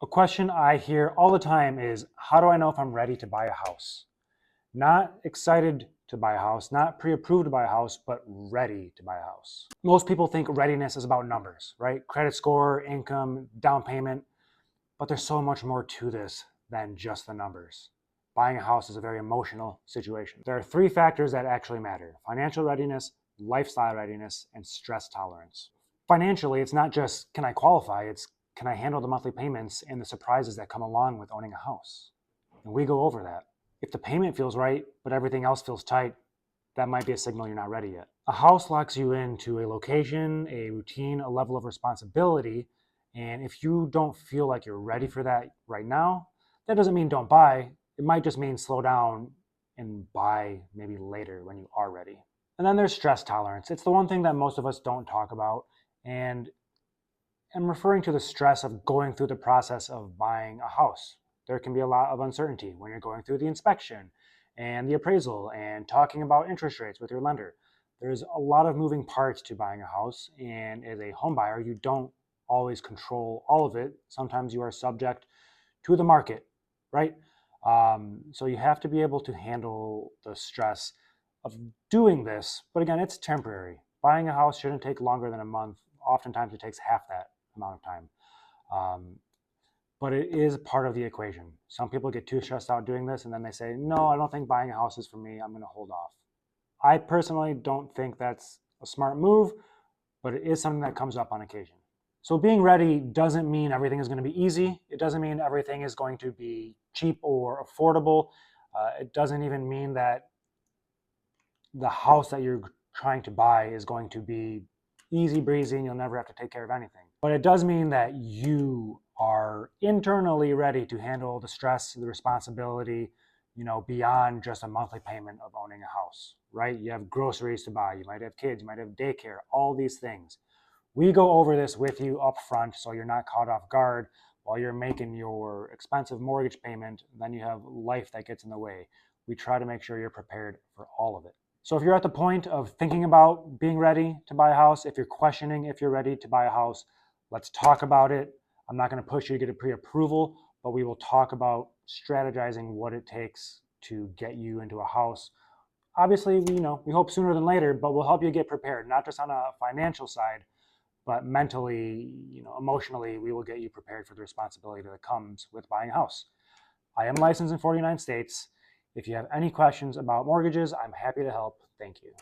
A question I hear all the time is, how do I know if I'm ready to buy a house? Not excited to buy a house, not pre-approved to buy a house, but ready to buy a house. Most people think readiness is about numbers, right? Credit score, income, down payment, but there's so much more to this than just the numbers. Buying a house is a very emotional situation. There are three factors that actually matter: financial readiness, lifestyle readiness, and stress tolerance. Financially, it's not just can I qualify, it's can I handle the monthly payments and the surprises that come along with owning a house? And we go over that. If the payment feels right, but everything else feels tight, that might be a signal you're not ready yet. A house locks you into a location, a routine, a level of responsibility. And if you don't feel like you're ready for that right now, that doesn't mean don't buy. It might just mean slow down and buy maybe later when you are ready. And then there's stress tolerance. It's the one thing that most of us don't talk about. And I'm referring to the stress of going through the process of buying a house. There can be a lot of uncertainty when you're going through the inspection and the appraisal and talking about interest rates with your lender. There's a lot of moving parts to buying a house, and as a home buyer, you don't always control all of it. Sometimes you are subject to the market, right? So you have to be able to handle the stress of doing this. But again, it's temporary. Buying a house shouldn't take longer than a month. Oftentimes, it takes half that amount of time. But it is part of the equation. Some people get too stressed out doing this and then they say, no, I don't think buying a house is for me. I'm going to hold off. I personally don't think that's a smart move, but it is something that comes up on occasion. So being ready doesn't mean everything is going to be easy. It doesn't mean everything is going to be cheap or affordable. It doesn't even mean that the house that you're trying to buy is going to be easy breezy and you'll never have to take care of anything. But it does mean that you are internally ready to handle the stress, the responsibility, beyond just a monthly payment of owning a house, right? You have groceries to buy, you might have kids, you might have daycare, all these things. We go over this with you up front so you're not caught off guard while you're making your expensive mortgage payment. Then you have life that gets in the way. We try to make sure you're prepared for all of it. So if you're at the point of thinking about being ready to buy a house, if you're questioning if you're ready to buy a house, let's talk about it. I'm not going to push you to get a pre-approval, but we will talk about strategizing what it takes to get you into a house. Obviously, we hope sooner than later, but we'll help you get prepared, not just on a financial side, but mentally, emotionally, we will get you prepared for the responsibility that comes with buying a house. I am licensed in 49 states. If you have any questions about mortgages, I'm happy to help. Thank you.